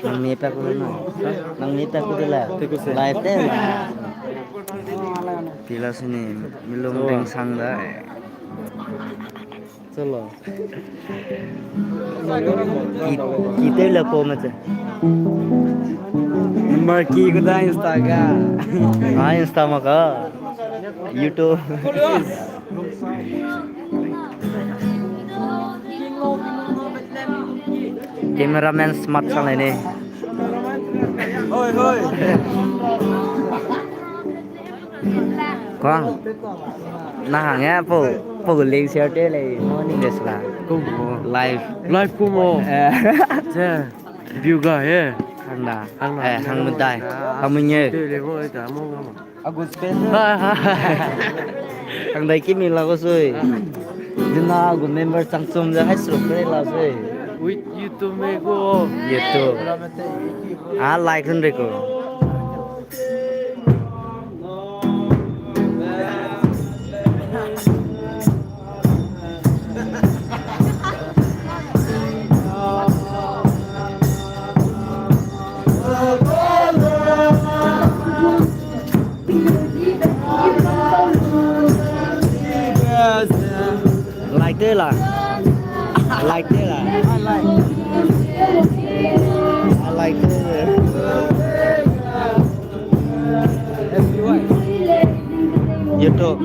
Nang mita ko na. Nang mita ko dila. Live din. Tila sini milong ding sangda. चलो Kita la ko macha. Murky को दा Insta का Ah, Insta maka. YouTube. Cameraman smart sang ini. ओए होए Quang. Nah hangnya po link share thế này morningです啦. Live. Life को मो जे view का है Hang na. Hang bên tai. Hang mình nhớ. để vô cả mong mà Agus Hang đây kimi la ko sui. Jina gu member changsum ja hai sru kre la sui. with youtube में को YouTube. Ah like hun re ko. Like thế là like thế là I like thế YouTube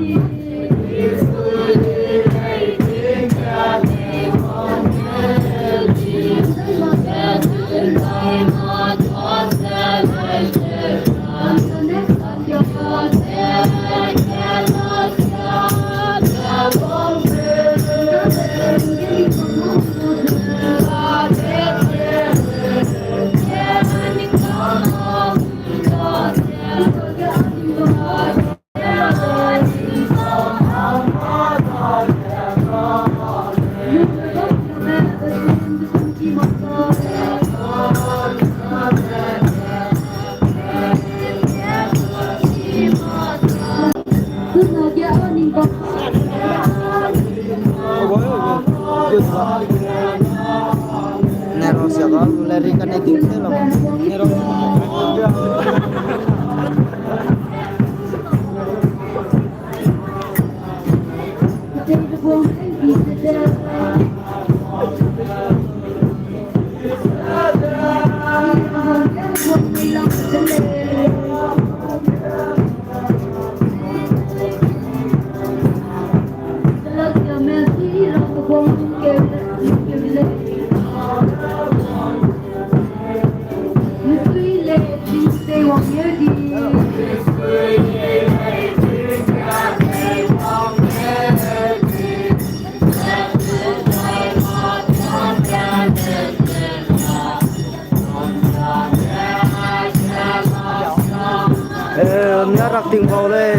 Nero siapa lari kan edit loh. Nero. Nhớ đặt tiền vào đây.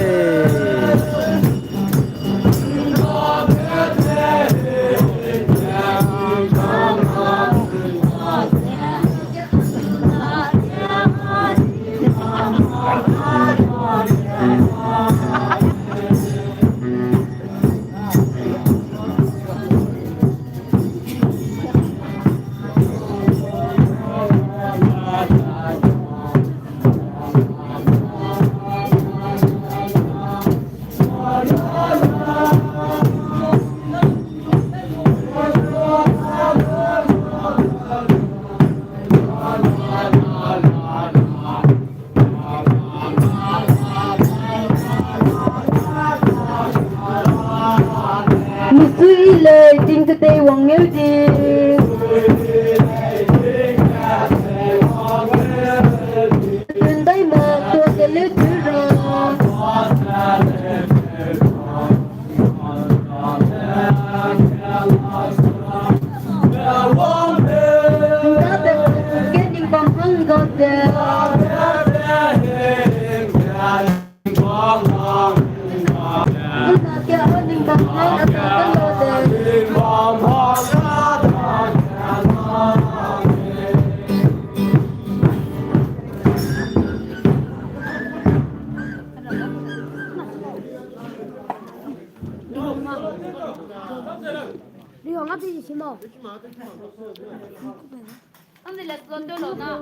lời tiếng từ tây hoàng miếu chi trên đây mà tôi sẽ lấy chữ rồi đã được kết những con hăng gọt 你用我自己行吗？ Ông này là tuần tôi lộn à?